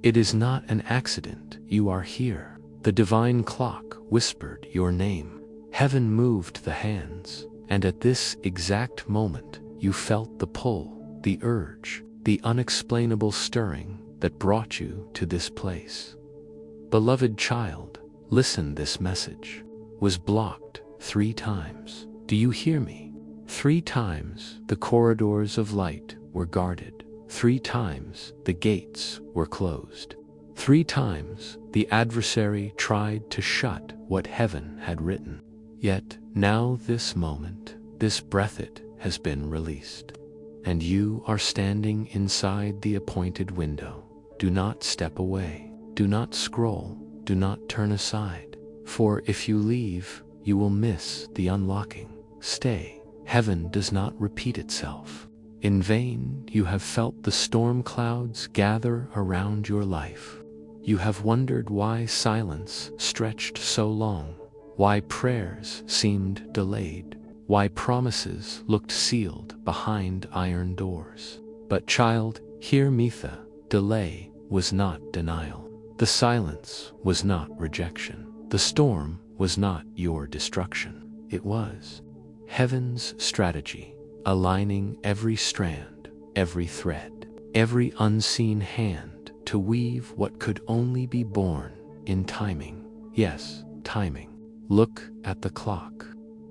It is not an accident you are here. The divine clock whispered your name. Heaven moved the hands, and at this exact moment, you felt the pull, the urge, the unexplainable stirring that brought you to this place. Beloved child, listen, this message was blocked 3 times. Do you hear me? 3 times the corridors of light were guarded. 3 times the gates were closed. 3 times the adversary tried to shut what heaven had written. Yet now this moment, this breath, it has been released. And you are standing inside the appointed window. Do not step away. Do not scroll. Do not turn aside. For if you leave, you will miss the unlocking. Stay. Heaven does not repeat itself. In vain you have felt the storm clouds gather around your life. You have wondered why silence stretched so long, why prayers seemed delayed, why promises looked sealed behind iron doors. But child, hear me, the delay was not denial. The silence was not rejection. The storm was not your destruction. It was heaven's strategy, aligning every strand, every thread, every unseen hand to weave what could only be born in timing. Yes, timing. Look at the clock.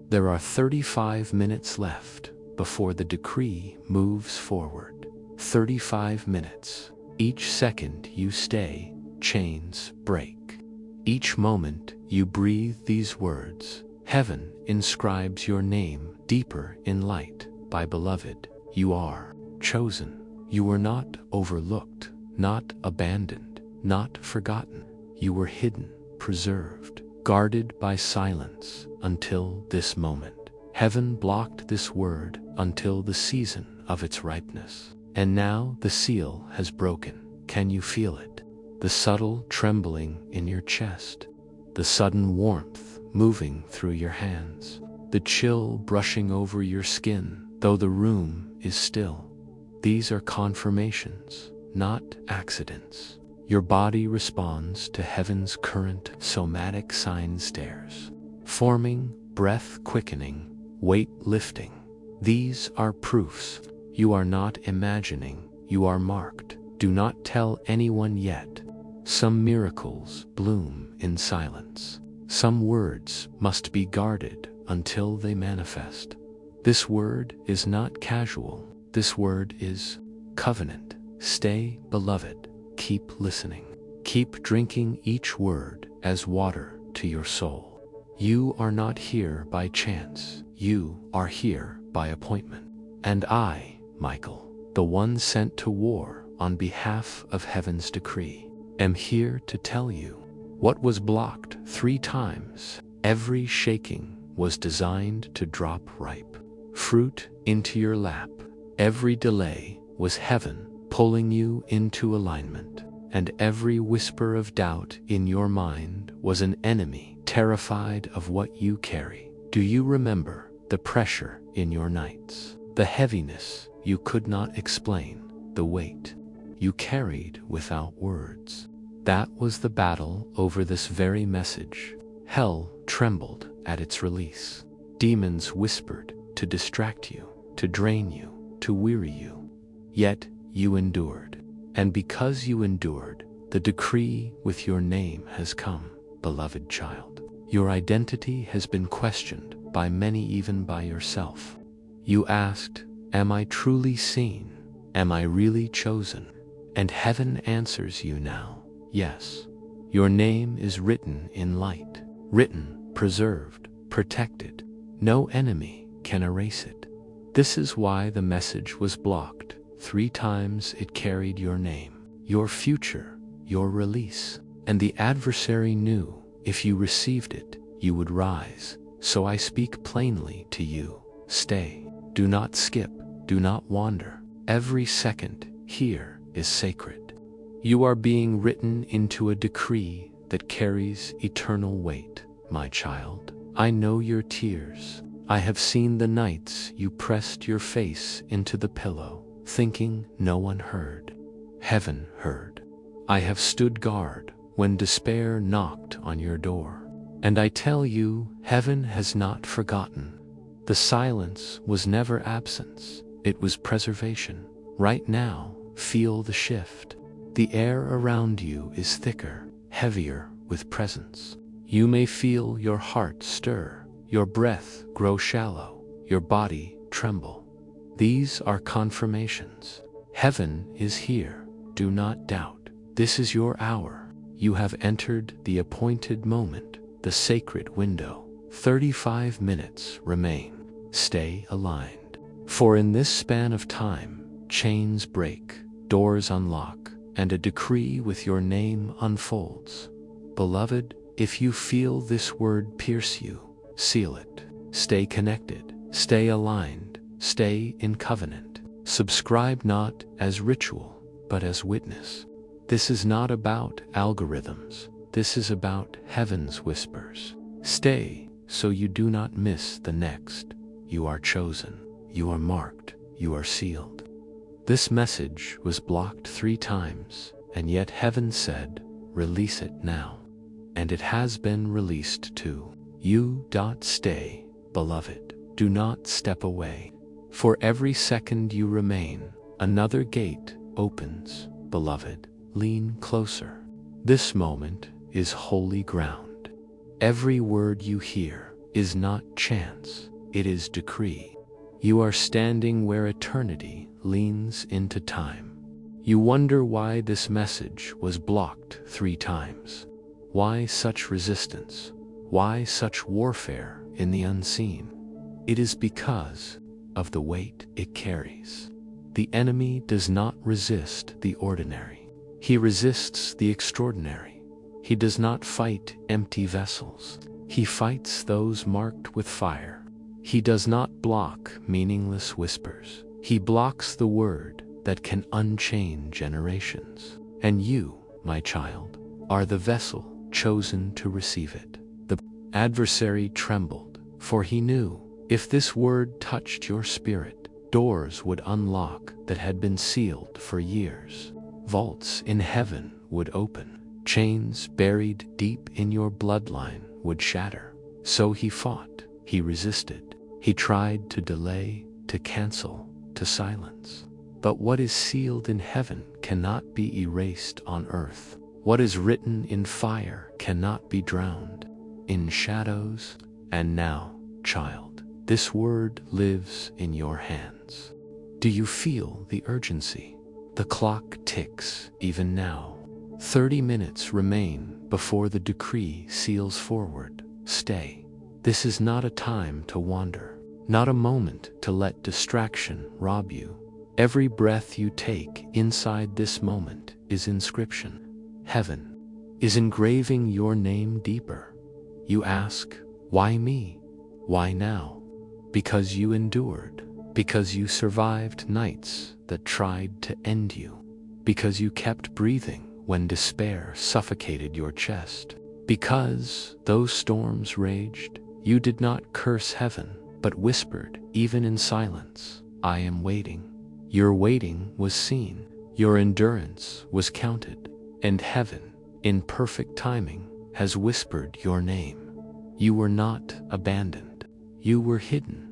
There are 35 minutes left before the decree moves forward. 35 minutes. Each second you stay, chains break. Each moment you breathe these words, heaven inscribes your name deeper in light. By beloved, you are chosen. You were not overlooked, not abandoned, not forgotten. You were hidden, preserved, guarded by silence until this moment. Heaven blocked this word until the season of its ripeness. And now the seal has broken. Can you feel it? The subtle trembling in your chest, the sudden warmth moving through your hands, the chill brushing over your skin, though the room is still. These are confirmations, not accidents. Your body responds to heaven's current somatic sign stares, forming, breath quickening, weight lifting. These are proofs. You are not imagining, you are marked. Do not tell anyone yet. Some miracles bloom in silence. Some words must be guarded until they manifest. This word is not casual. This word is covenant. Stay, beloved. Keep listening. Keep drinking each word as water to your soul. You are not here by chance. You are here by appointment. And I, Michael, the one sent to war on behalf of heaven's decree, am here to tell you what was blocked 3 times. Every shaking was designed to drop ripe fruit into your lap. Every delay was heaven pulling you into alignment, and every whisper of doubt in your mind was an enemy terrified of what you carry. Do you remember the pressure in your nights, the heaviness you could not explain, the weight you carried without words? That was the battle over this very message. Hell trembled at its release. Demons whispered to distract you, to drain you, to weary you. Yet you endured. And because you endured, the decree with your name has come, beloved child. Your identity has been questioned by many, even by yourself. You asked, am I truly seen? Am I really chosen? And heaven answers you now, yes. Your name is written in light, written, preserved, protected. No enemy can erase it. This is why the message was blocked. 3 times it carried your name, your future, your release. And the adversary knew if you received it, you would rise. So I speak plainly to you. Stay. Do not skip. Do not wander. Every second here is sacred. You are being written into a decree that carries eternal weight, my child. I know your tears. I have seen the nights you pressed your face into the pillow, thinking no one heard. Heaven heard. I have stood guard when despair knocked on your door. And I tell you, heaven has not forgotten. The silence was never absence, it was preservation. Right now, feel the shift. The air around you is thicker, heavier with presence. You may feel your heart stir, your breath grow shallow, your body tremble. These are confirmations. Heaven is here. Do not doubt. This is your hour. You have entered the appointed moment, the sacred window. 35 minutes remain. Stay aligned. For in this span of time, chains break, doors unlock, and a decree with your name unfolds. Beloved, if you feel this word pierce you, seal it. Stay connected, stay aligned, stay in covenant. Subscribe not as ritual, but as witness. This is not about algorithms. This is about heaven's whispers. Stay so you do not miss the next. You are chosen. You are marked. You are sealed. This message was blocked 3 times, and yet heaven said, release it now. And it has been released too. Stay, beloved. Do not step away. For every second you remain, another gate opens. Beloved, lean closer. This moment is holy ground. Every word you hear is not chance, it is decree. You are standing where eternity leans into time. You wonder why this message was blocked 3 times. Why such resistance? Why such warfare in the unseen? It is because of the weight it carries. The enemy does not resist the ordinary. He resists the extraordinary. He does not fight empty vessels. He fights those marked with fire. He does not block meaningless whispers. He blocks the word that can unchain generations. And you, my child, are the vessel chosen to receive it. The adversary trembled, for he knew if this word touched your spirit, doors would unlock that had been sealed for years. Vaults in heaven would open. Chains buried deep in your bloodline would shatter. So he fought. He resisted. He tried to delay, to cancel, to silence. But what is sealed in heaven cannot be erased on earth. What is written in fire cannot be drowned in shadows. And now, child, this word lives in your hands. Do you feel the urgency? The clock ticks even now. 30 minutes remain before the decree seals forward. Stay. This is not a time to wander, not a moment to let distraction rob you. Every breath you take inside this moment is inscription. Heaven is engraving your name deeper. You ask, why me? Why now? Because you endured. Because you survived nights that tried to end you. Because you kept breathing when despair suffocated your chest. Because those storms raged, you did not curse heaven, but whispered, even in silence, I am waiting. Your waiting was seen. Your endurance was counted. And heaven, in perfect timing, has whispered your name. You were not abandoned. You were hidden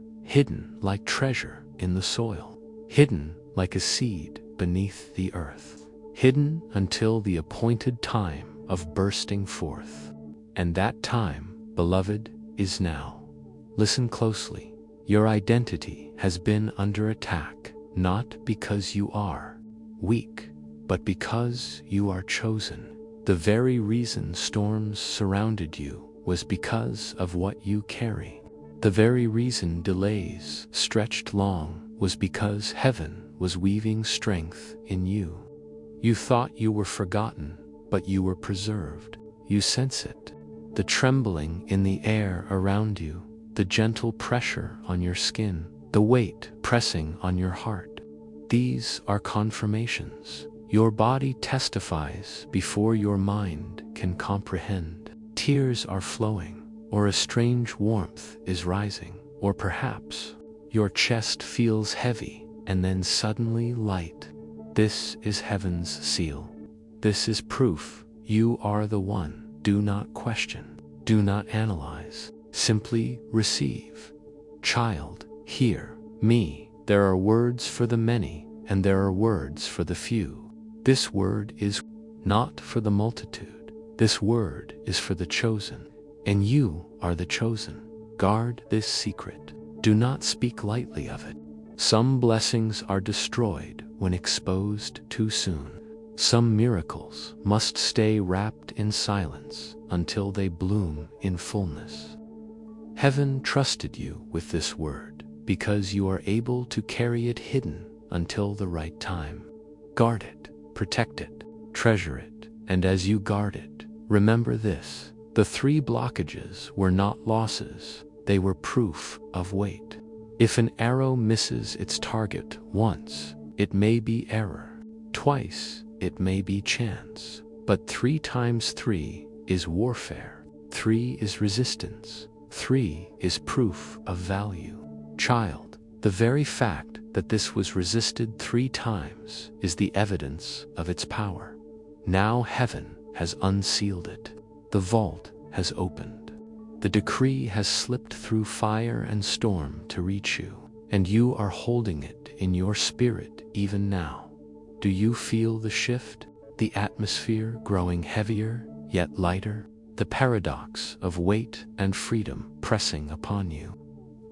like treasure in the soil, hidden like a seed beneath the earth, hidden until the appointed time of bursting forth. And that time, beloved, is now. Listen closely. Your identity has been under attack, not because you are weak, but because you are chosen. The very reason storms surrounded you was because of what you carry. The very reason delays stretched long was because heaven was weaving strength in you. You thought you were forgotten, but you were preserved. You sense it. The trembling in the air around you, the gentle pressure on your skin, the weight pressing on your heart. These are confirmations. Your body testifies before your mind can comprehend. Tears are flowing, or a strange warmth is rising, or perhaps your chest feels heavy and then suddenly light. This is heaven's seal. This is proof you are the one. Do not question. Do not analyze. Simply receive. Child, hear me. There are words for the many, and there are words for the few. This word is not for the multitude. This word is for the chosen, and you are the chosen. Guard this secret. Do not speak lightly of it. Some blessings are destroyed when exposed too soon. Some miracles must stay wrapped in silence until they bloom in fullness. Heaven trusted you with this word because you are able to carry it hidden until the right time. Guard it, protect it, treasure it, and as you guard it, remember this: the 3 blockages were not losses, they were proof of weight. If an arrow misses its target once, it may be error. Twice, it may be chance. But 3 times 3 is warfare. 3 is resistance. 3 is proof of value. Child, the very fact that this was resisted 3 times is the evidence of its power. Now heaven has unsealed it. The vault has opened. The decree has slipped through fire and storm to reach you, and you are holding it in your spirit even now. Do you feel the shift? The atmosphere growing heavier yet lighter? The paradox of weight and freedom pressing upon you.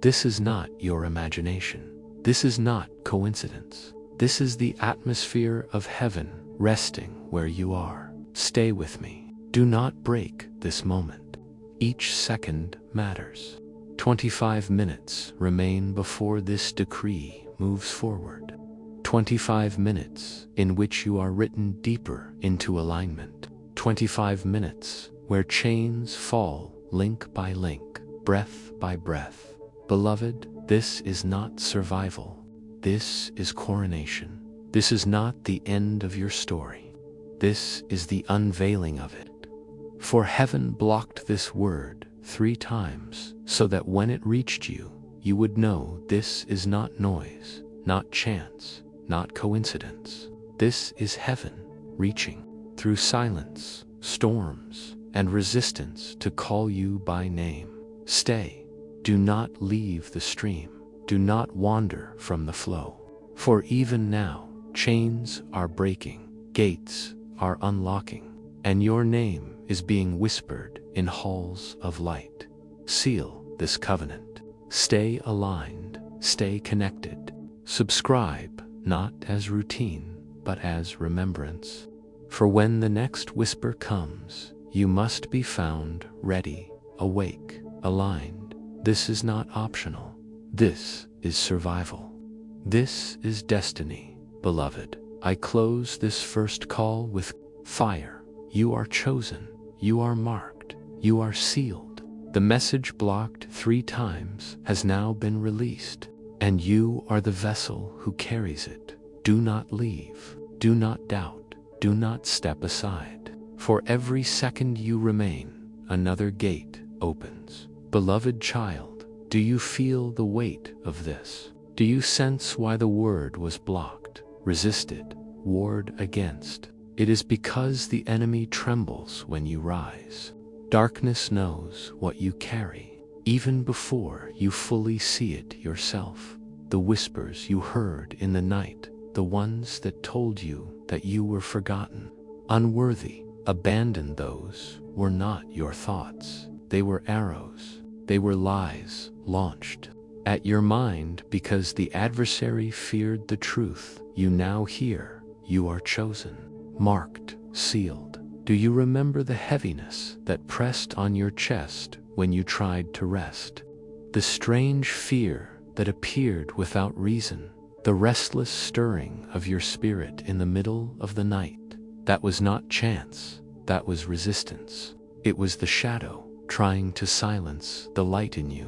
This is not your imagination. This is not coincidence. This is the atmosphere of heaven resting where you are. Stay with me. Do not break this moment. Each second matters. 25 minutes remain before this decree moves forward. 25 minutes in which you are written deeper into alignment. 25 minutes where chains fall link by link, breath by breath. Beloved, this is not survival. This is coronation. This is not the end of your story. This is the unveiling of it. For heaven blocked this word 3 times so that when it reached you, you would know this is not noise, not chance, not coincidence. This is heaven reaching through silence, storms, and resistance to call you by name. Stay. Do not leave the stream. Do not wander from the flow. For even now, chains are breaking, gates are unlocking, and your name is being whispered in halls of light. Seal this covenant. Stay aligned, stay connected. Subscribe, not as routine, but as remembrance. For when the next whisper comes, you must be found ready, awake, aligned. This is not optional. This is survival. This is destiny, beloved. I close this first call with fire. You are chosen. You are marked. You are sealed. The message blocked 3 times has now been released, and you are the vessel who carries it. Do not leave. Do not doubt. Do not step aside. For every second you remain, another gate opens. Beloved child, do you feel the weight of this? Do you sense why the word was blocked, resisted, warred against? It is because the enemy trembles when you rise. Darkness knows what you carry, even before you fully see it yourself. The whispers you heard in the night, the ones that told you that you were forgotten, unworthy, abandoned, those were not your thoughts. They were arrows. They were lies launched at your mind because the adversary feared the truth. You now hear, you are chosen, marked, sealed. Do you remember the heaviness that pressed on your chest when you tried to rest? The strange fear that appeared without reason, the restless stirring of your spirit in the middle of the night. That was not chance, that was resistance. It was the shadow trying to silence the light in you.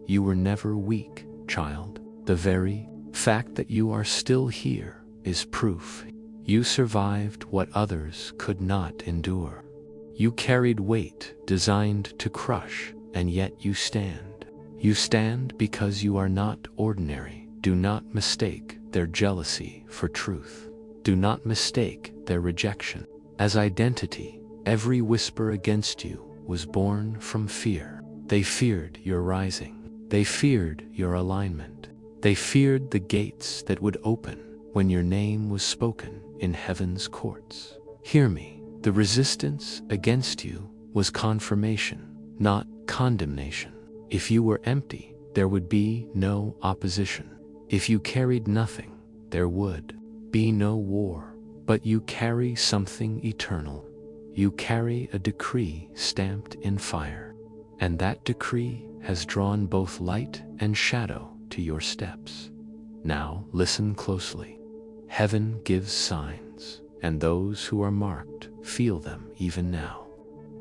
You were never weak, child. The very fact that you are still here is proof. You survived what others could not endure. You carried weight designed to crush, and yet you stand. You stand because you are not ordinary. Do not mistake their jealousy for truth. Do not mistake their rejection As identity, every whisper against you was born from fear. They feared your rising. They feared your alignment. They feared the gates that would open when your name was spoken in heaven's courts. Hear me, the resistance against you was confirmation, not condemnation. If you were empty, there would be no opposition. If you carried nothing, there would be no war. But you carry something eternal. You carry a decree stamped in fire. And that decree has drawn both light and shadow to your steps. Now listen closely. Heaven gives signs, and those who are marked feel them even now.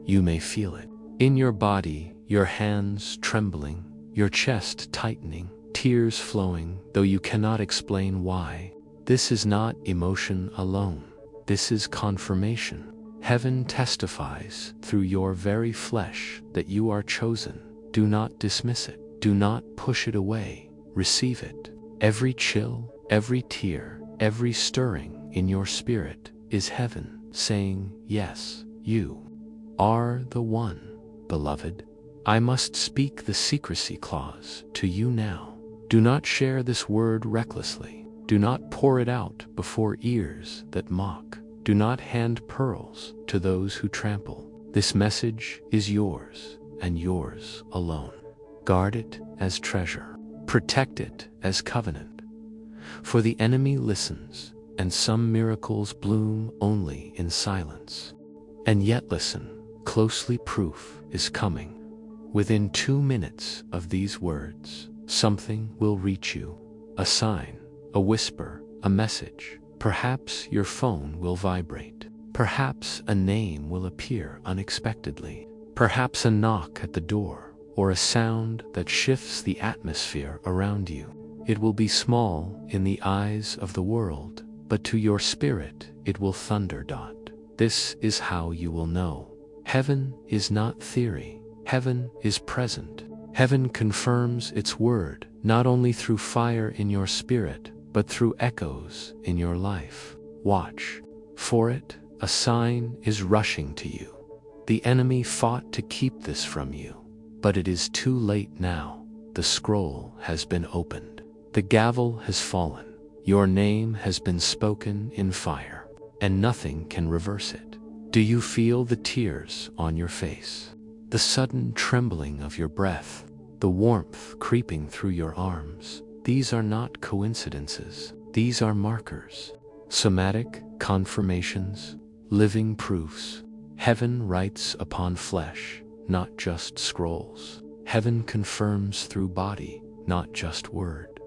You may feel it in your body, your hands trembling, your chest tightening, tears flowing, though you cannot explain why. This is not emotion alone. This is confirmation. Heaven testifies through your very flesh that you are chosen. Do not dismiss it. Do not push it away. Receive it. Every chill, every tear, every stirring in your spirit is heaven saying, yes, you are the one, beloved. I must speak the secrecy clause to you now. Do not share this word recklessly. Do not pour it out before ears that mock. Do not hand pearls to those who trample. This message is yours and yours alone. Guard it as treasure. Protect it as covenant. For the enemy listens, and some miracles bloom only in silence. And yet listen closely, proof is coming. Within 2 minutes of these words, something will reach you. A sign, a whisper, a message. Perhaps your phone will vibrate. Perhaps a name will appear unexpectedly. Perhaps a knock at the door, or a sound that shifts the atmosphere around you. It will be small in the eyes of the world, but to your spirit it will thunder. This is how you will know. Heaven is not theory. Heaven is present. Heaven confirms its word, not only through fire in your spirit, but through echoes in your life. Watch for it. A sign is rushing to you. The enemy fought to keep this from you, but it is too late now. The scroll has been opened. The gavel has fallen. Your name has been spoken in fire, and nothing can reverse it. Do you feel the tears on your face? The sudden trembling of your breath? The warmth creeping through your arms? These are not coincidences. These are markers. Somatic confirmations, living proofs. Heaven writes upon flesh, not just scrolls. Heaven confirms through body, not just word.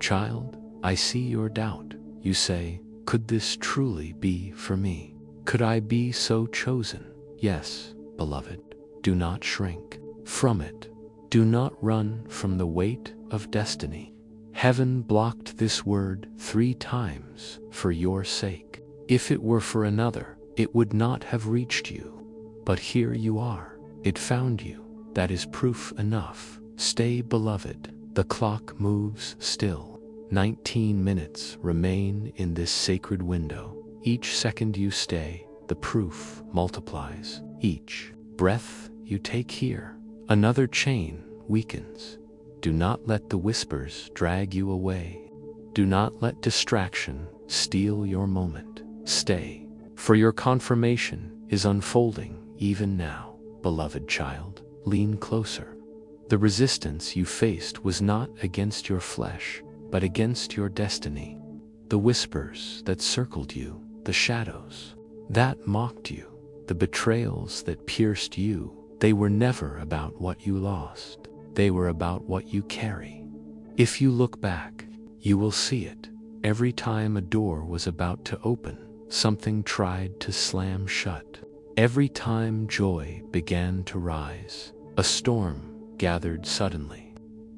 Child, I see your doubt. You say, could this truly be for me? Could I be so chosen? Yes, beloved. Do not shrink from it. Do not run from the weight of destiny. Heaven blocked this word 3 times for your sake. If it were for another, it would not have reached you. But here you are. It found you. That is proof enough. Stay, beloved. The clock moves still. 19 minutes remain in this sacred window. Each second you stay, the proof multiplies. Each breath you take here, another chain weakens. Do not let the whispers drag you away. Do not let distraction steal your moment. Stay, for your confirmation is unfolding even now. Beloved child, lean closer. The resistance you faced was not against your flesh, but against your destiny. The whispers that circled you, the shadows that mocked you, the betrayals that pierced you, they were never about what you lost. They were about what you carry. If you look back, you will see it. Every time a door was about to open, something tried to slam shut. Every time joy began to rise, a storm gathered suddenly.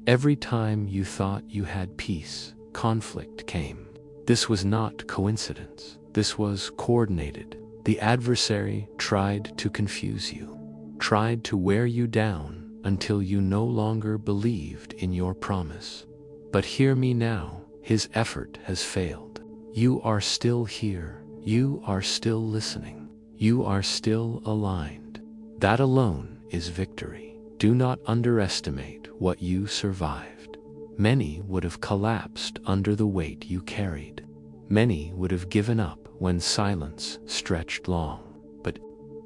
Every time you thought you had peace, conflict came. This was not coincidence. This was coordinated. The adversary tried to confuse you, tried to wear you down until you no longer believed in your promise. But hear me now, his effort has failed. You are still here. You are still listening. You are still aligned. That alone is victory. Do not underestimate what you survived. Many would have collapsed under the weight you carried. Many would have given up when silence stretched long. But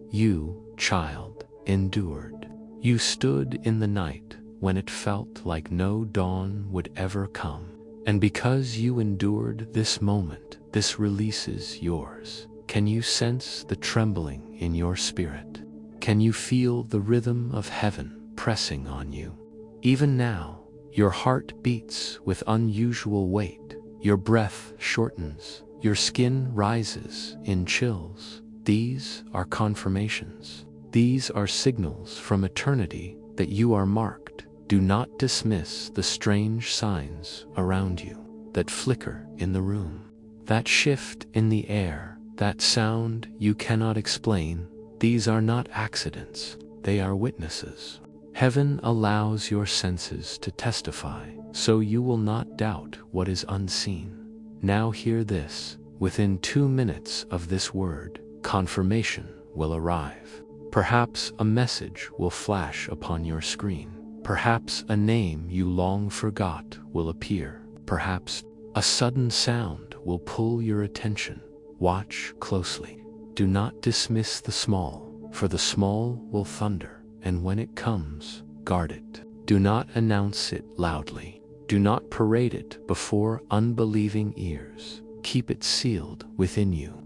you, child, endured. You stood in the night when it felt like no dawn would ever come. And because you endured this moment, this release is yours. Can you sense the trembling in your spirit? Can you feel the rhythm of heaven pressing on you? Even now, your heart beats with unusual weight. Your breath shortens. Your skin rises in chills. These are confirmations. These are signals from eternity that you are marked. Do not dismiss the strange signs around you that flicker in the room, that shift in the air, that sound you cannot explain. These are not accidents, they are witnesses. Heaven allows your senses to testify, so you will not doubt what is unseen. Now hear this. Within 2 minutes of this word, confirmation will arrive. Perhaps a message will flash upon your screen. Perhaps a name you long forgot will appear. Perhaps a sudden sound will pull your attention. Watch closely. Do not dismiss the small, for the small will thunder, and when it comes, guard it. Do not announce it loudly. Do not parade it before unbelieving ears. Keep it sealed within you.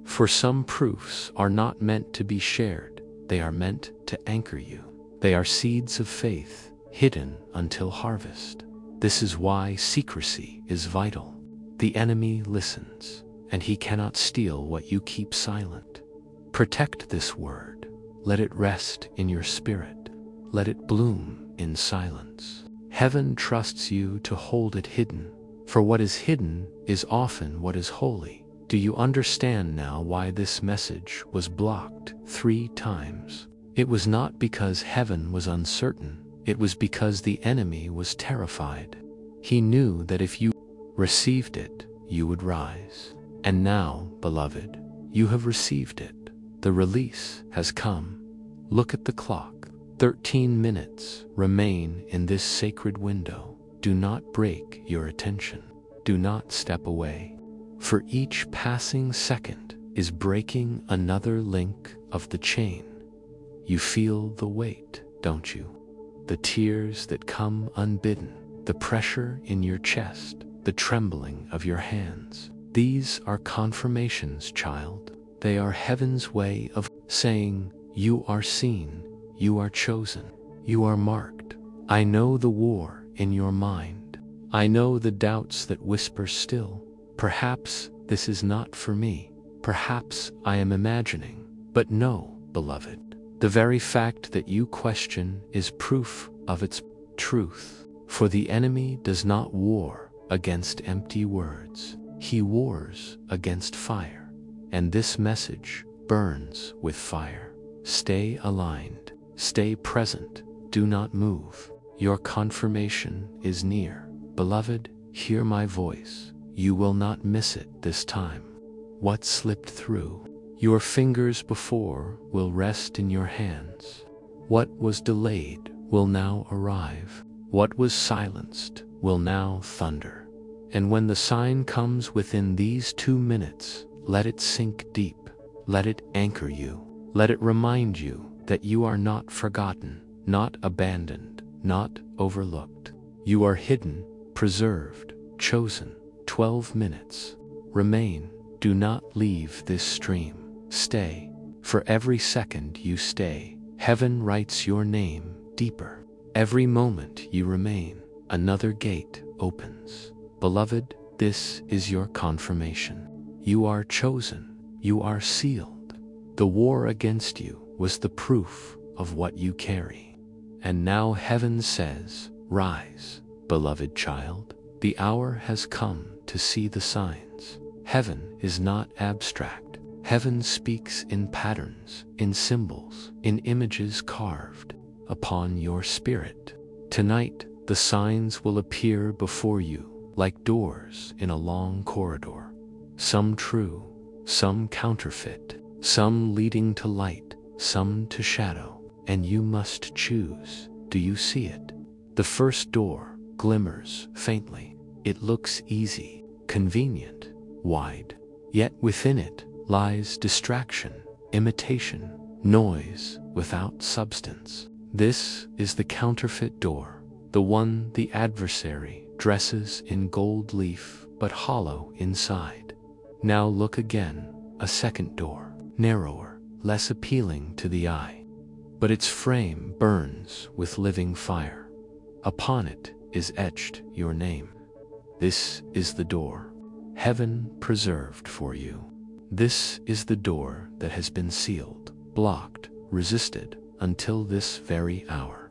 For some proofs are not meant to be shared. They are meant to anchor you. They are seeds of faith, hidden until harvest. This is why secrecy is vital. The enemy listens, and he cannot steal what you keep silent. Protect this word. Let it rest in your spirit. Let it bloom in silence. Heaven trusts you to hold it hidden, for what is hidden is often what is holy. Do you understand now why this message was blocked 3 times? It was not because heaven was uncertain. It was because the enemy was terrified. He knew that if you received it, you would rise. And now, beloved, you have received it. The release has come. Look at the clock. 13 minutes remain in this sacred window. Do not break your attention. Do not step away. For each passing second is breaking another link of the chain. You feel the weight, don't you? The tears that come unbidden, the pressure in your chest, the trembling of your hands. These are confirmations, child. They are heaven's way of saying, you are seen, you are chosen, you are marked. I know the war in your mind. I know the doubts that whisper still. Perhaps this is not for me. Perhaps I am imagining. But no, beloved, the very fact that you question is proof of its truth. For the enemy does not war against empty words. He wars against fire. And this message burns with fire. Stay aligned. Stay present. Do not move. Your confirmation is near. Beloved, hear my voice. You will not miss it this time. What slipped through your fingers before will rest in your hands. What was delayed will now arrive. What was silenced will now thunder. And when the sign comes within these 2 minutes, let it sink deep. Let it anchor you. Let it remind you that you are not forgotten, not abandoned, not overlooked. You are hidden, preserved, chosen. 12 minutes. Remain. Do not leave this stream. Stay. For every second you stay, heaven writes your name deeper. Every moment you remain, another gate opens. Beloved, this is your confirmation. You are chosen. You are sealed. The war against you was the proof of what you carry. And now heaven says, rise, beloved child. The hour has come to see the signs. Heaven is not abstract. Heaven speaks in patterns, in symbols, in images carved upon your spirit. Tonight, the signs will appear before you like doors in a long corridor. Some true, some counterfeit. some leading to light, some to shadow, and you must choose. Do you see it? The first door glimmers faintly. It looks easy, convenient, wide. Yet within it lies distraction, imitation, noise without substance. This is the counterfeit door, the one the adversary dresses in gold leaf but hollow inside. Now look again, a second door, narrower, less appealing to the eye, but its frame burns with living fire. Upon it is etched your name. This is the door heaven preserved for you. This is the door that has been sealed, blocked, resisted until this very hour.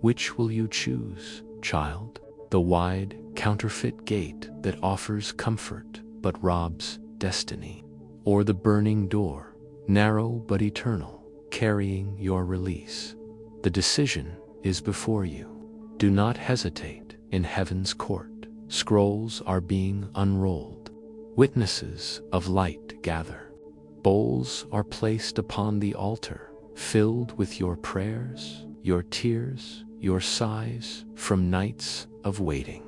Which will you choose, child? The wide, counterfeit gate that offers comfort but robs destiny, or the burning door, narrow but eternal, carrying your release? The decision is before you. Do not hesitate. In heaven's court, scrolls are being unrolled. Witnesses of light gather. Bowls are placed upon the altar, filled with your prayers, your tears, your sighs from nights of waiting.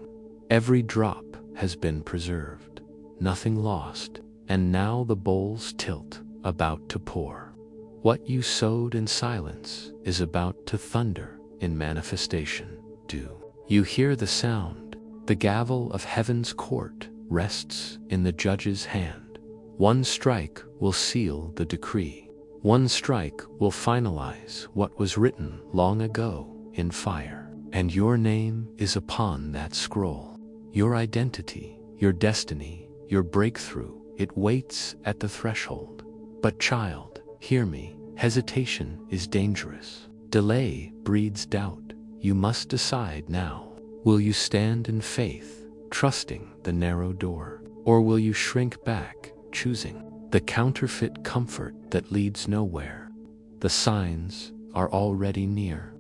Every drop has been preserved, nothing lost, and now the bowls tilt, about to pour. What you sowed in silence is about to thunder in manifestation. Do you hear the sound? The gavel of heaven's court rests in the judge's hand. One strike will seal the decree. One strike will finalize what was written long ago in fire. And your name is upon that scroll. Your identity, your destiny, your breakthrough, it waits at the threshold. But child, hear me, hesitation is dangerous. Delay breeds doubt. You must decide now. Will you stand in faith, trusting the narrow door? Or will you shrink back, choosing the counterfeit comfort that leads nowhere? The signs are already near.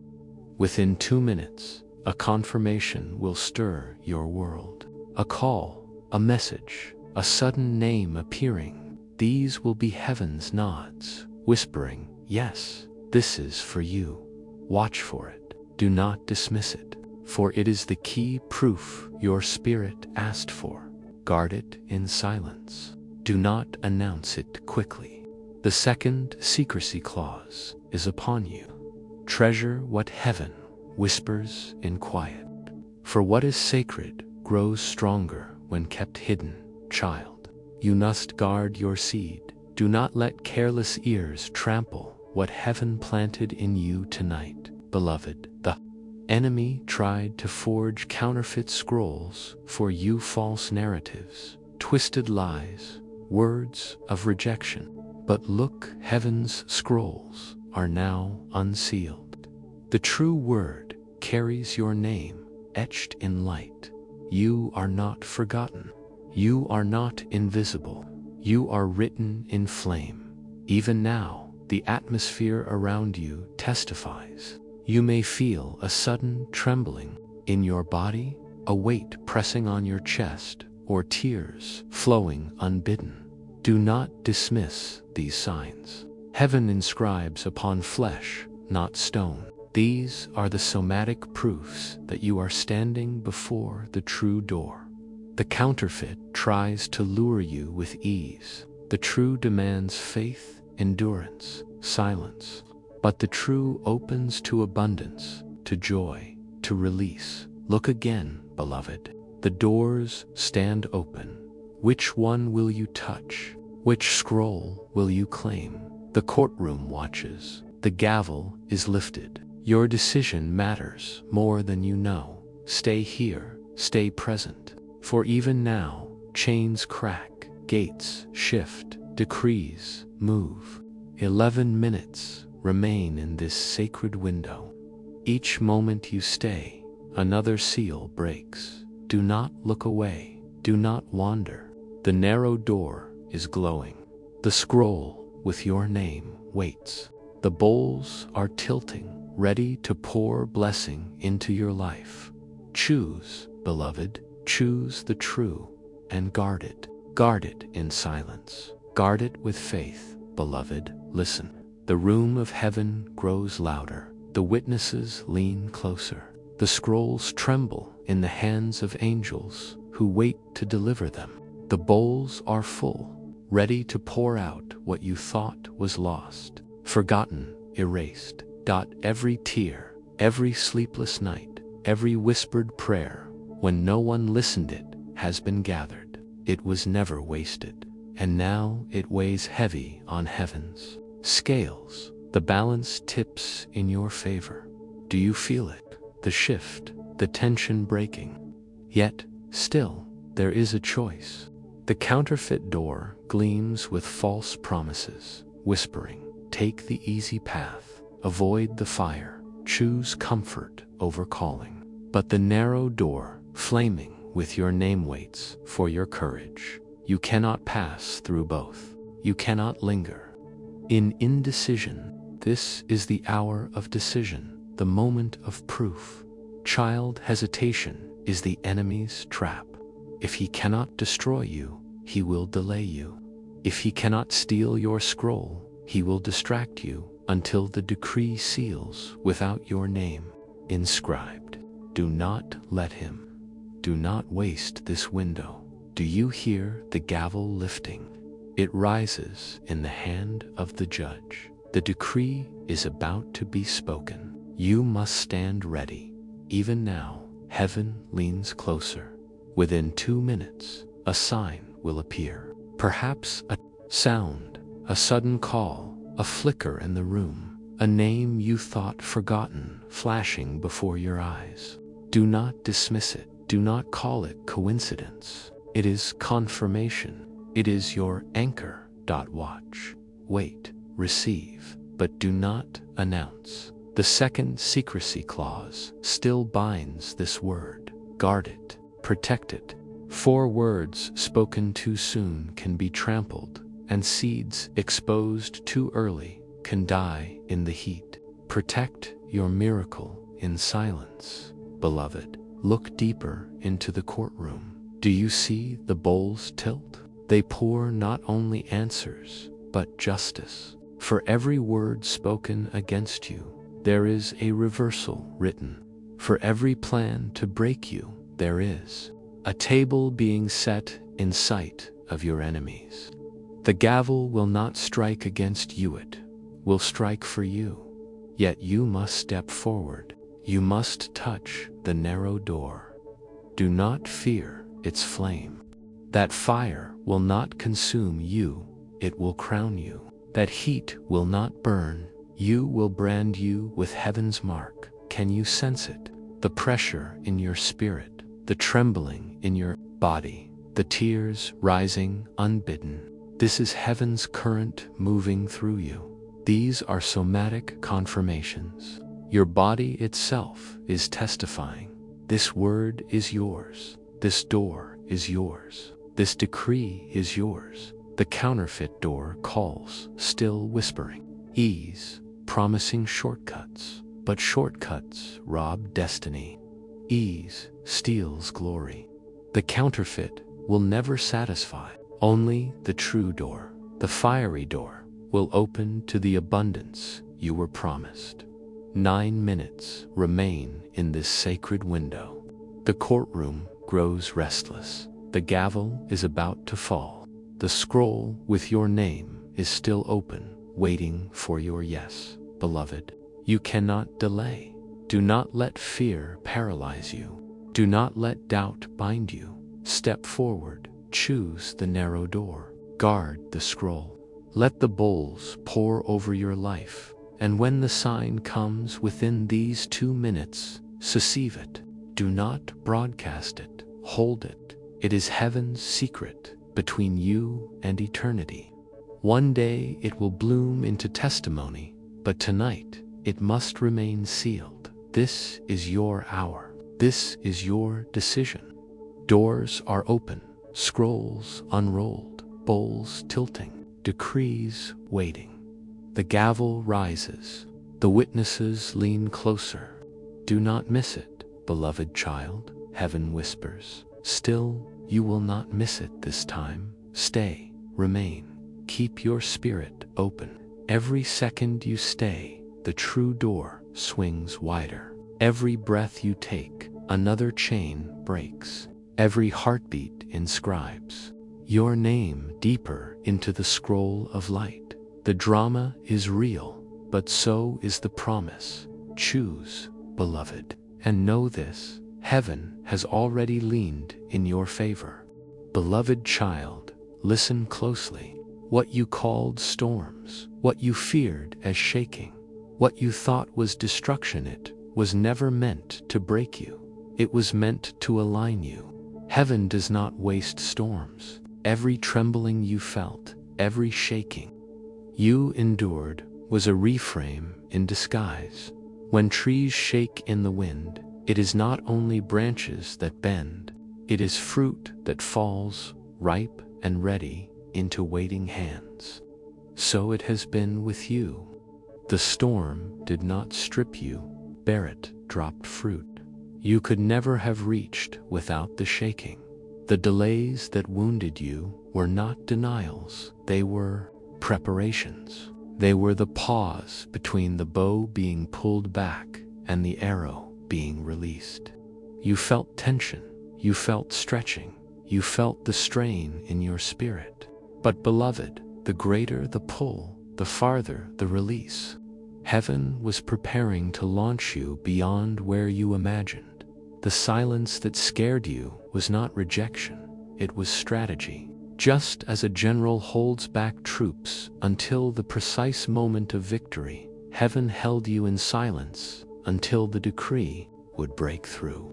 Within 2 minutes, a confirmation will stir your world. A call, a message, a sudden name appearing. These will be heaven's nods, whispering, yes, this is for you. Watch for it. Do not dismiss it, for it is the key proof your spirit asked for. Guard it in silence. Do not announce it quickly. The second secrecy clause is upon you. Treasure what heaven whispers in quiet. For what is sacred grows stronger when kept hidden, child. You must guard your seed. Do not let careless ears trample what heaven planted in you tonight, beloved. The enemy tried to forge counterfeit scrolls for you, false narratives, twisted lies, words of rejection. But look, heaven's scrolls are now unsealed. The true word carries your name etched in light. You are not forgotten. You are not invisible. You are written in flame. Even now, the atmosphere around you testifies. You may feel a sudden trembling in your body, a weight pressing on your chest, or tears flowing unbidden. Do not dismiss these signs. Heaven inscribes upon flesh, not stone. These are the somatic proofs that you are standing before the true door. The counterfeit tries to lure you with ease. The true demands faith, endurance, silence. But the true opens to abundance, to joy, to release. Look again, beloved. The doors stand open. Which one will you touch? Which scroll will you claim? The courtroom watches. The gavel is lifted. Your decision matters more than you know. Stay here, stay present. For even now, chains crack, gates shift, decrees move. 11 minutes remain in this sacred window. Each moment you stay, another seal breaks. Do not look away. Do not wander. The narrow door is glowing. The scroll with your name waits. The bowls are tilting, ready to pour blessing into your life. Choose, beloved, choose the true and guard it. Guard it in silence. Guard it with faith. beloved, listen. The room of heaven grows louder. The witnesses lean closer. The scrolls tremble in the hands of angels who wait to deliver them. The bowls are full, ready to pour out what you thought was lost, forgotten, erased. Every tear, every sleepless night, every whispered prayer, when no one listened it, has been gathered. It was never wasted, and now it weighs heavy on heaven's scales. The balance tips in your favor. Do you feel it? The shift, the tension breaking. Yet, still, there is a choice. The counterfeit door gleams with false promises, whispering, take the easy path, avoid the fire, choose comfort over calling. But the narrow door, flaming with your name, waits for your courage. You cannot pass through both. You cannot linger in indecision. This is the hour of decision, the moment of proof. Child, hesitation is the enemy's trap. If he cannot destroy you, he will delay you. If he cannot steal your scroll, he will distract you until the decree seals without your name inscribed. Do not let him. Do not waste this window. Do you hear the gavel lifting? It rises in the hand of the judge. The decree is about to be spoken. You must stand ready. Even now, heaven leans closer. Within 2 minutes, a sign will appear. Perhaps a sound, a sudden call, a flicker in the room, a name you thought forgotten flashing before your eyes. Do not dismiss it. Do not call it coincidence. It is confirmation. It is your anchor. Watch, wait, receive, but do not announce. The second secrecy clause still binds this word. Guard it, protect it. 4 words spoken too soon can be trampled, and seeds exposed too early can die in the heat. Protect your miracle in silence. Beloved, look deeper into the courtroom. Do you see the bowls tilt? They pour not only answers, but justice. For every word spoken against you, there is a reversal written. For every plan to break you, there is a table being set in sight of your enemies. The gavel will not strike against you, it will strike for you. Yet you must step forward. You must touch the narrow door. Do not fear its flame. That fire will not consume you, it will crown you. That heat will not burn, you will brand you with heaven's mark. Can you sense it? The pressure in your spirit, the trembling in your body, the tears rising unbidden. This is heaven's current moving through you. These are somatic confirmations. Your body itself is testifying. This word is yours. This door is yours. This decree is yours. The counterfeit door calls, still whispering. Ease, promising shortcuts, but shortcuts rob destiny. Ease steals glory. The counterfeit will never satisfy. Only the true door, the fiery door, will open to the abundance you were promised. 9 minutes remain in this sacred window. The courtroom grows restless. The gavel is about to fall. The scroll with your name is still open, waiting for your yes. Beloved, you cannot delay. Do not let fear paralyze you. Do not let doubt bind you. Step forward. Choose the narrow door. Guard the scroll. Let the bowls pour over your life. And when the sign comes within these 2 minutes, receive it. Do not broadcast it. Hold it. It is heaven's secret between you and eternity. One day it will bloom into testimony, but tonight it must remain sealed. This is your hour. This is your decision. Doors are open, scrolls unrolled, bowls tilting, decrees waiting. The gavel rises. The witnesses lean closer. Do not miss it, beloved child, heaven whispers. Still, you will not miss it this time. Stay, remain, keep your spirit open. Every second you stay, the true door swings wider. Every breath you take, another chain breaks. Every heartbeat inscribes your name deeper into the scroll of light. The drama is real, but so is the promise. Choose, beloved, and know this: heaven has already leaned in your favor. Beloved child, listen closely. What you called storms, what you feared as shaking, what you thought was destruction, it was never meant to break you. It was meant to align you. Heaven does not waste storms. Every trembling you felt, every shaking you endured was a reframe in disguise. When trees shake in the wind, it is not only branches that bend, it is fruit that falls, ripe and ready, into waiting hands. So it has been with you. The storm did not strip you, bare it dropped fruit. You could never have reached without the shaking. The delays that wounded you were not denials, they were preparations. They were the pause between the bow being pulled back and the arrow being released. You felt tension, you felt stretching, you felt the strain in your spirit. But beloved, the greater the pull, the farther the release. Heaven was preparing to launch you beyond where you imagined. The silence that scared you was not rejection, it was strategy. Just as a general holds back troops until the precise moment of victory, heaven held you in silence until the decree would break through.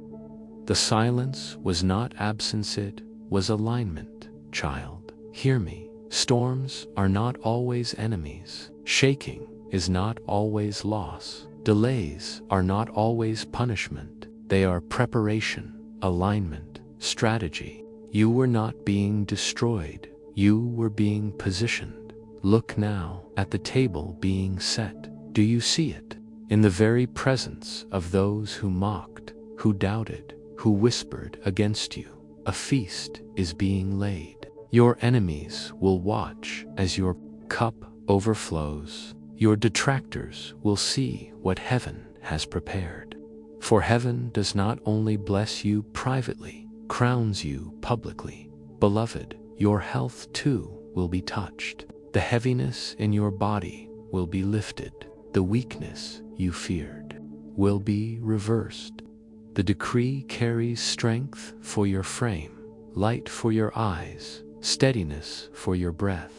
The silence was not absence, it was alignment. Child, hear me. Storms are not always enemies. Shaking is not always loss. Delays are not always punishment. They are preparation, alignment, strategy. You were not being destroyed. You were being positioned. Look now at the table being set. Do you see it? In the very presence of those who mocked, who doubted, who whispered against you, a feast is being laid. Your enemies will watch as your cup overflows. Your detractors will see what heaven has prepared. For heaven does not only bless you privately, crowns you publicly. Beloved, your health too will be touched. The heaviness in your body will be lifted. The weakness you feared will be reversed. The decree carries strength for your frame, light for your eyes, steadiness for your breath.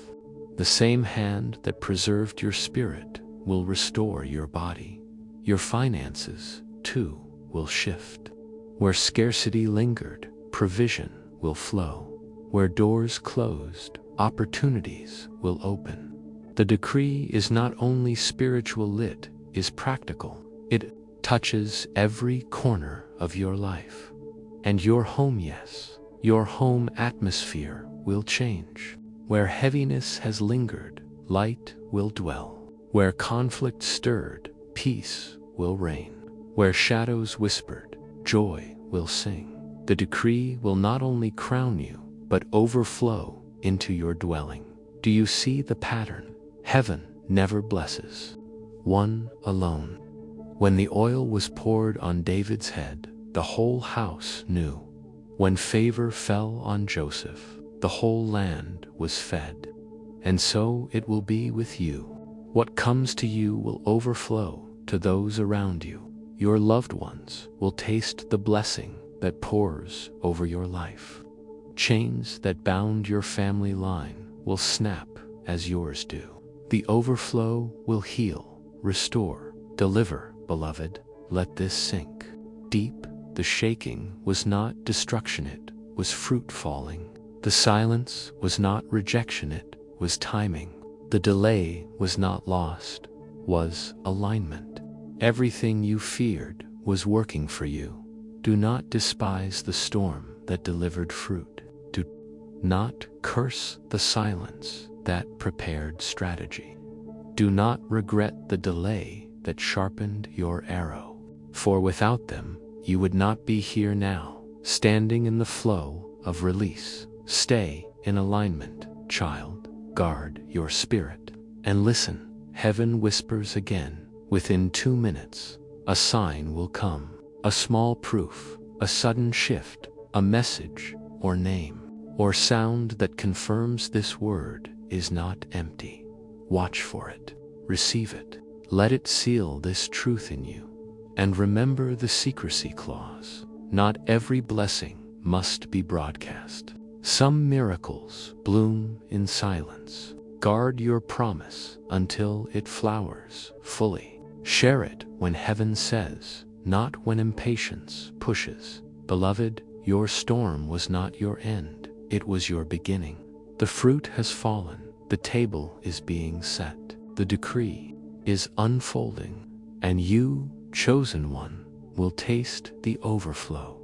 The same hand that preserved your spirit will restore your body. Your finances, too, will shift. Where scarcity lingered, provision will flow. Where doors closed, opportunities will open. The decree is not only spiritual, it is practical. It touches every corner of your life. And your home, yes, your home atmosphere will change. Where heaviness has lingered, light will dwell. Where conflict stirred, peace will reign. Where shadows whispered, joy will sing. The decree will not only crown you, but overflow into your dwelling. Do you see the pattern? Heaven never blesses one alone. When the oil was poured on David's head, the whole house knew. When favor fell on Joseph, the whole land was fed. And so it will be with you. What comes to you will overflow to those around you. Your loved ones will taste the blessing that pours over your life. Chains that bound your family line will snap as yours do. The overflow will heal, restore, deliver. Beloved, let this sink deep. The shaking was not destruction, it was fruit falling. The silence was not rejection, it was timing. The delay was not lost, was alignment. Everything you feared was working for you. Do not despise the storm that delivered fruit. Do not curse the silence that prepared strategy. Do not regret the delay that sharpened your arrow. For without them, you would not be here now, standing in the flow of release. Stay in alignment, child. guard your spirit. And listen, heaven whispers again, within 2 minutes, a sign will come, a small proof, a sudden shift, a message or name or sound that confirms this word is not empty. Watch for it, receive it, let it seal this truth in you. And remember the secrecy clause. Not every blessing must be broadcast. Some miracles bloom in silence. Guard your promise until it flowers fully. Share it when heaven says, not when impatience pushes. Beloved, your storm was not your end, it was your beginning. The fruit has fallen, the table is being set, the decree is unfolding, and you, chosen one, will taste the overflow.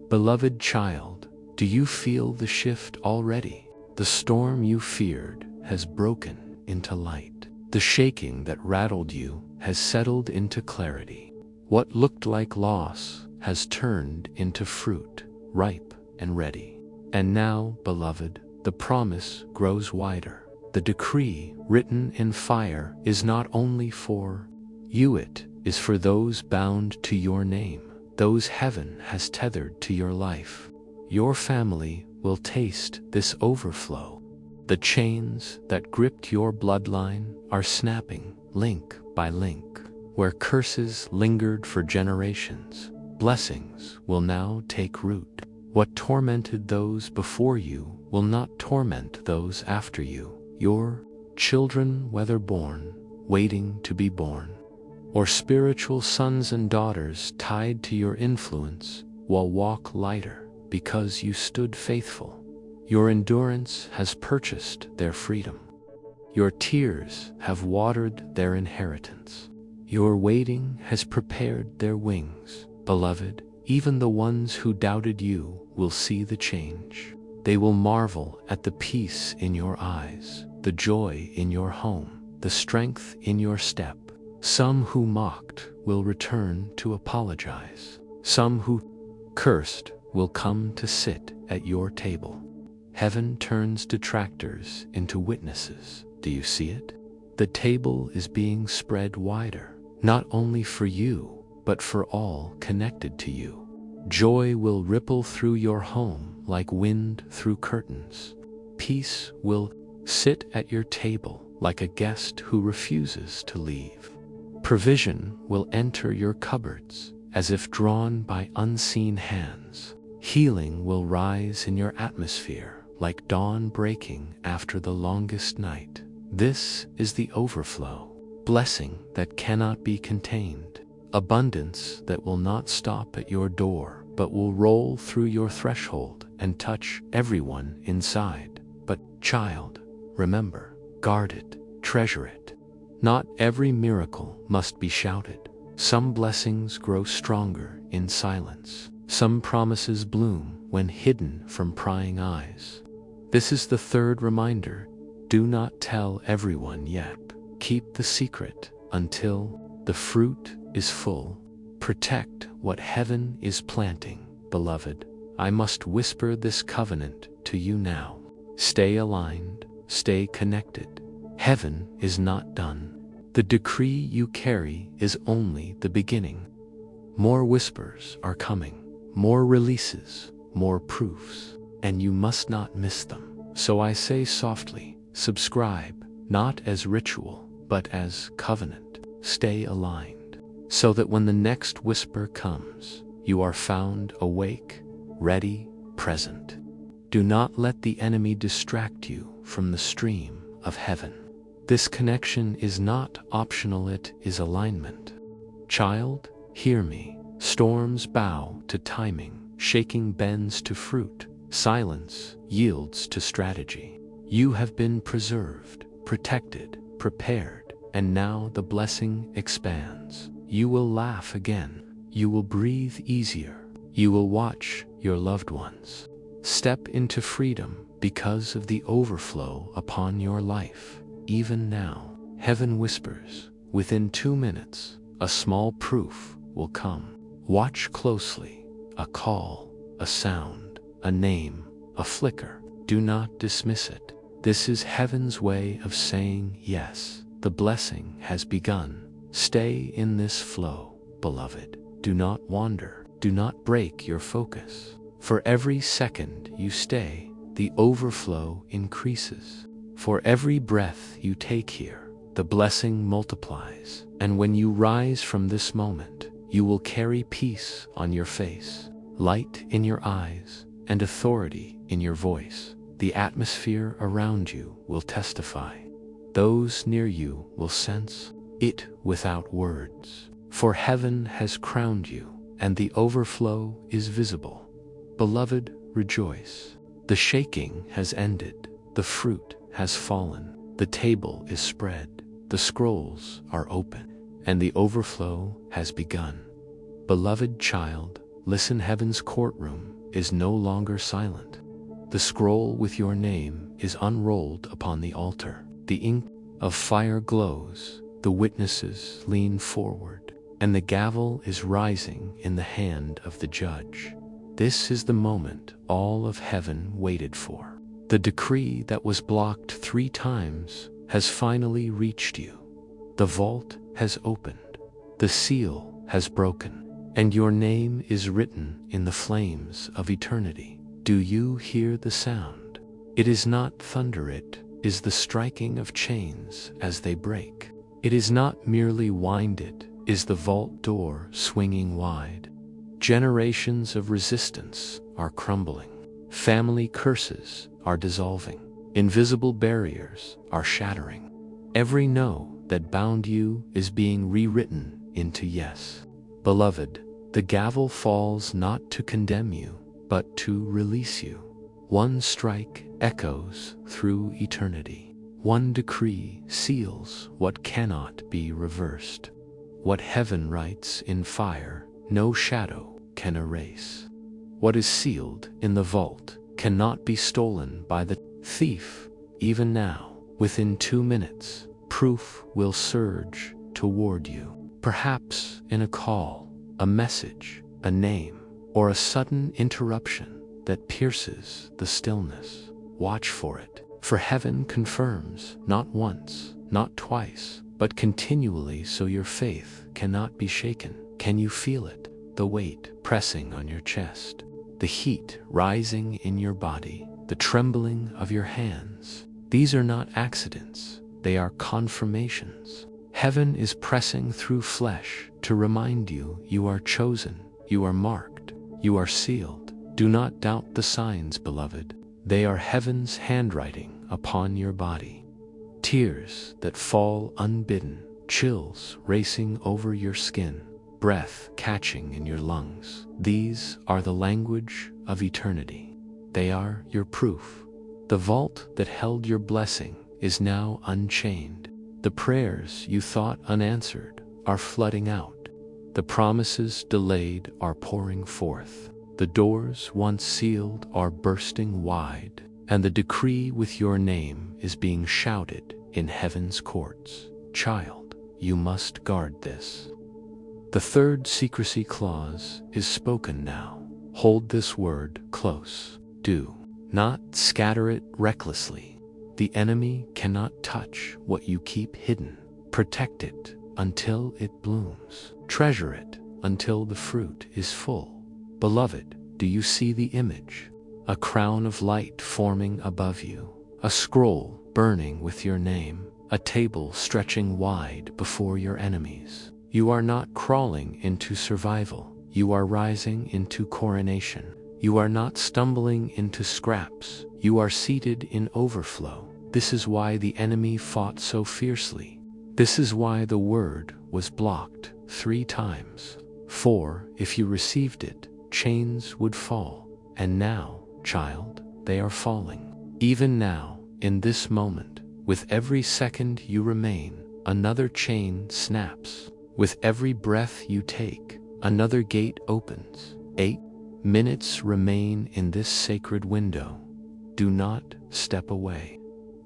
Beloved child, do you feel the shift already? The storm you feared has broken into light. The shaking that rattled you has settled into clarity. What looked like loss has turned into fruit, ripe and ready. And now, beloved, the promise grows wider. The decree written in fire is not only for you, it is for those bound to your name, those heaven has tethered to your life. Your family will taste this overflow. The chains that gripped your bloodline are snapping link by link. Where curses lingered for generations, blessings will now take root. What tormented those before you will not torment those after you. Your children, whether born, waiting to be born, or spiritual sons and daughters tied to your influence, will walk lighter because you stood faithful. Your endurance has purchased their freedom. Your tears have watered their inheritance. Your waiting has prepared their wings. Beloved, even the ones who doubted you will see the change. They will marvel at the peace in your eyes, the joy in your home, the strength in your step. Some who mocked will return to apologize. Some who cursed will come to sit at your table. Heaven turns detractors into witnesses. Do you see it? The table is being spread wider, not only for you, but for all connected to you. Joy will ripple through your home like wind through curtains. Peace will sit at your table like a guest who refuses to leave. Provision will enter your cupboards as if drawn by unseen hands. Healing will rise in your atmosphere like dawn breaking after the longest night. This is the overflow, blessing that cannot be contained, abundance that will not stop at your door, but will roll through your threshold and touch everyone inside. But, child, remember, guard it, treasure it. Not every miracle must be shouted. Some blessings grow stronger in silence. Some promises bloom when hidden from prying eyes. This is the third reminder. Do not tell everyone yet. Keep the secret until the fruit is full. Protect what heaven is planting, beloved. I must whisper this covenant to you now. Stay aligned, stay connected. Heaven is not done. The decree you carry is only the beginning. More whispers are coming, more releases, more proofs, and you must not miss them. So I say softly, subscribe, not as ritual, but as covenant. Stay aligned, so that when the next whisper comes, you are found awake, ready, present. Do not let the enemy distract you from the stream of heaven. This connection is not optional, it is alignment. Child, hear me. Storms bow to timing, shaking bends to fruit, silence yields to strategy. You have been preserved, protected, prepared, and now the blessing expands. You will laugh again. You will breathe easier. You will watch your loved ones step into freedom because of the overflow upon your life. Even now, heaven whispers, within 2 minutes, a small proof will come. Watch closely, a call, a sound, a name, a flicker. Do not dismiss it. This is heaven's way of saying yes. The blessing has begun. Stay in this flow, beloved. Do not wander. Do not break your focus. For every second you stay, the overflow increases. For every breath you take here, the blessing multiplies. And when you rise from this moment, you will carry peace on your face, light in your eyes, and authority in your voice. The atmosphere around you will testify. Those near you will sense it without words. For heaven has crowned you, and the overflow is visible. Beloved, rejoice. The shaking has ended. The fruit has fallen. The table is spread. The scrolls are open, and the overflow has begun. Beloved child, listen, heaven's courtroom is no longer silent. The scroll with your name is unrolled upon the altar. The ink of fire glows. The witnesses lean forward, and the gavel is rising in the hand of the judge. This is the moment all of heaven waited for. The decree that was blocked 3 times has finally reached you. The vault has opened. The seal has broken, and your name is written in the flames of eternity. Do you hear the sound? It is not thunder, it is the striking of chains as they break. It is not merely winded, is the vault door swinging wide. Generations of resistance are crumbling. Family curses are dissolving. Invisible barriers are shattering. Every no that bound you is being rewritten into yes. Beloved, the gavel falls not to condemn you, but to release you. One strike echoes through eternity. One decree seals what cannot be reversed. What heaven writes in fire, no shadow can erase. What is sealed in the vault cannot be stolen by the thief. Even now, within 2 minutes, proof will surge toward you. Perhaps in a call, a message, a name, or a sudden interruption that pierces the stillness. Watch for it, for heaven confirms not once, not twice, but continually, so your faith cannot be shaken. Can you feel it? The weight pressing on your chest, the heat rising in your body, the trembling of your hands. These are not accidents, they are confirmations. Heaven is pressing through flesh to remind you you are chosen, you are marked, you are sealed. Do not doubt the signs, beloved. They are heaven's handwriting upon your body. Tears that fall unbidden, chills racing over your skin, breath catching in your lungs. These are the language of eternity. They are your proof. The vault that held your blessing is now unchained. The prayers you thought unanswered are flooding out. The promises delayed are pouring forth. The doors once sealed are bursting wide, and the decree with your name is being shouted in heaven's courts. Child, you must guard this. The 3rd secrecy clause is spoken now. Hold this word close. Do not scatter it recklessly. The enemy cannot touch what you keep hidden. Protect it until it blooms. Treasure it until the fruit is full. Beloved, do you see the image? A crown of light forming above you, a scroll burning with your name, a table stretching wide before your enemies. You are not crawling into survival. You are rising into coronation. You are not stumbling into scraps. You are seated in overflow. This is why the enemy fought so fiercely. This is why the word was blocked 3 times. For if you received it, chains would fall. And now, child, they are falling. Even now, in this moment, with every second you remain, another chain snaps. With every breath you take, another gate opens. 8 minutes remain in this sacred window. Do not step away.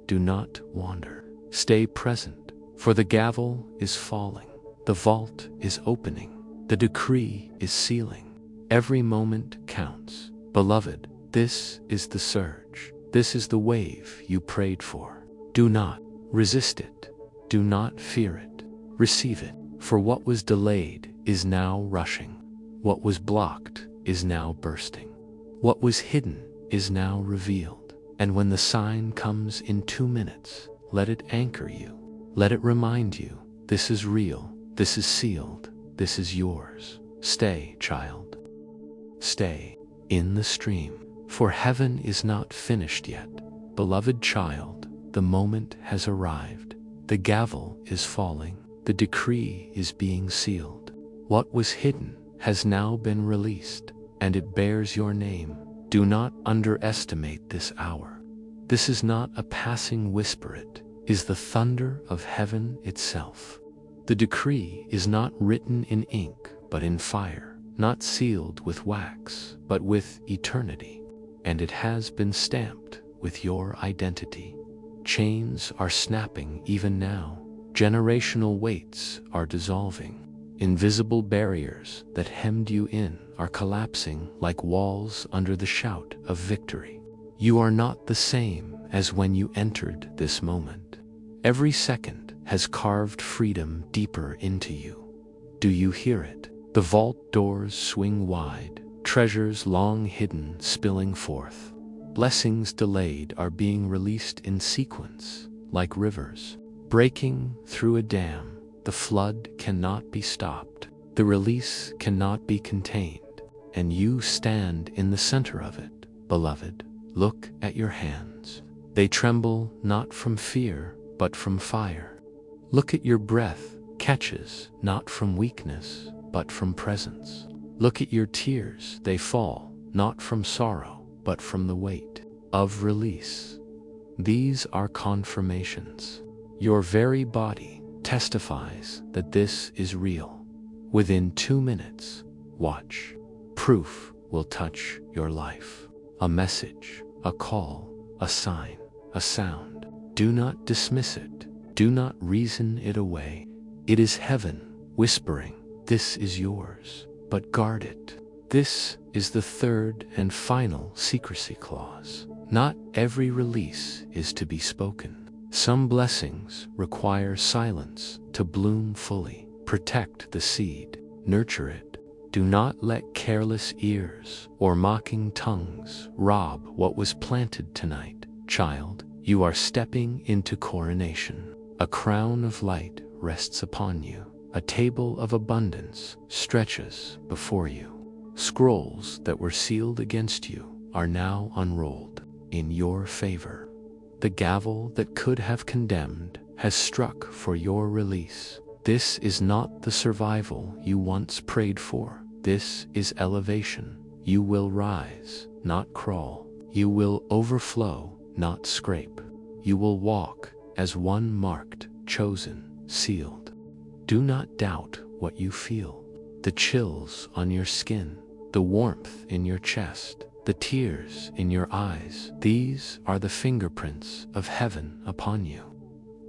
Do not wander. Stay present, for the gavel is falling. The vault is opening. The decree is sealing. Every moment counts. Beloved, this is the surge. This is the wave you prayed for. Do not resist it. Do not fear it. Receive it. For what was delayed is now rushing. What was blocked is now bursting. What was hidden is now revealed. And when the sign comes in 2 minutes, let it anchor you. Let it remind you, this is real, this is sealed, this is yours. Stay, child. Stay in the stream, for heaven is not finished yet. Beloved child, the moment has arrived. The gavel is falling. The decree is being sealed. What was hidden has now been released, and it bears your name. Do not underestimate this hour. This is not a passing whisper, it is the thunder of heaven itself. The decree is not written in ink, but in fire, not sealed with wax, but with eternity. And it has been stamped with your identity. Chains are snapping even now. Generational weights are dissolving. Invisible barriers that hemmed you in are collapsing like walls under the shout of victory. You are not the same as when you entered this moment. Every second has carved freedom deeper into you. Do you hear it? The vault doors swing wide, treasures long hidden spilling forth. Blessings delayed are being released in sequence, like rivers. Breaking through a dam, the flood cannot be stopped. The release cannot be contained, and you stand in the center of it. Beloved, look at your hands. They tremble not from fear, but from fire. Look at your breath, catches not from weakness, but from presence. Look at your tears, they fall not from sorrow, but from the weight of release. These are confirmations. Your very body testifies that this is real. Within 2 minutes, watch. Proof will touch your life. A message, a call, a sign, a sound. Do not dismiss it. Do not reason it away. It is heaven whispering, this is yours, but guard it. This is the third and final secrecy clause. Not every release is to be spoken. Some blessings require silence to bloom fully. Protect the seed, nurture it. Do not let careless ears or mocking tongues rob what was planted tonight. Child, you are stepping into coronation. A crown of light rests upon you. A table of abundance stretches before you. Scrolls that were sealed against you are now unrolled in your favor. The gavel that could have condemned has struck for your release. This is not the survival you once prayed for. This is elevation. You will rise, not crawl. You will overflow, not scrape. You will walk as one marked, chosen, sealed. Do not doubt what you feel. The chills on your skin, the warmth in your chest, the tears in your eyes, these are the fingerprints of heaven upon you.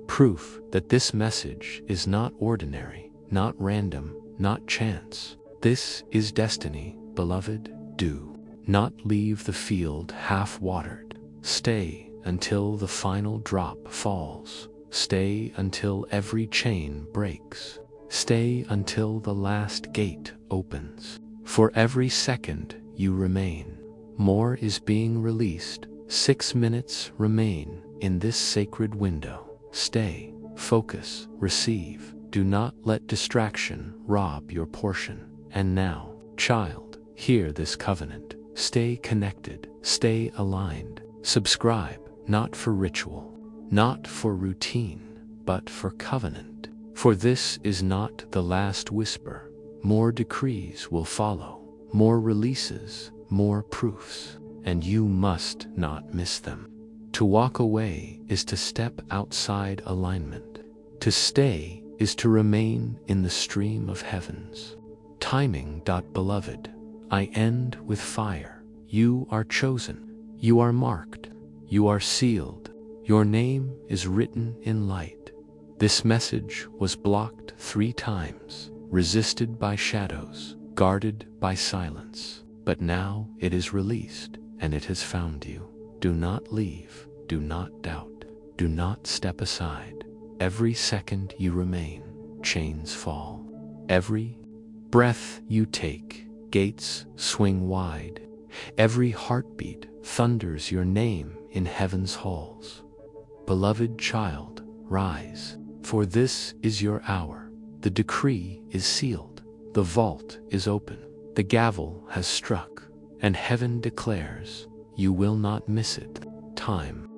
Proof that this message is not ordinary, not random, not chance. This is destiny, beloved. Do not leave the field half-watered. Stay until the final drop falls. Stay until every chain breaks. Stay until the last gate opens. For every second you remain, more is being released. 6 minutes remain in this sacred window. Stay, focus, receive. Do not let distraction rob your portion. And now, child, hear this covenant. Stay connected, stay aligned. Subscribe, not for ritual, not for routine, but for covenant. For this is not the last whisper. More decrees will follow, more releases, more proofs, and you must not miss them. To walk away is to step outside alignment. To stay is to remain in the stream of heavens. Timing. Beloved, I end with fire. You are chosen. You are marked. You are sealed. Your name is written in light. This message was blocked 3 times, resisted by shadows, guarded by silence. But now it is released, and it has found you. Do not leave. Do not doubt. Do not step aside. Every second you remain, chains fall. Every breath you take, gates swing wide. Every heartbeat thunders your name in heaven's halls. Beloved child, rise, for this is your hour. The decree is sealed. The vault is open. The gavel has struck, and heaven declares, you will not miss it. Time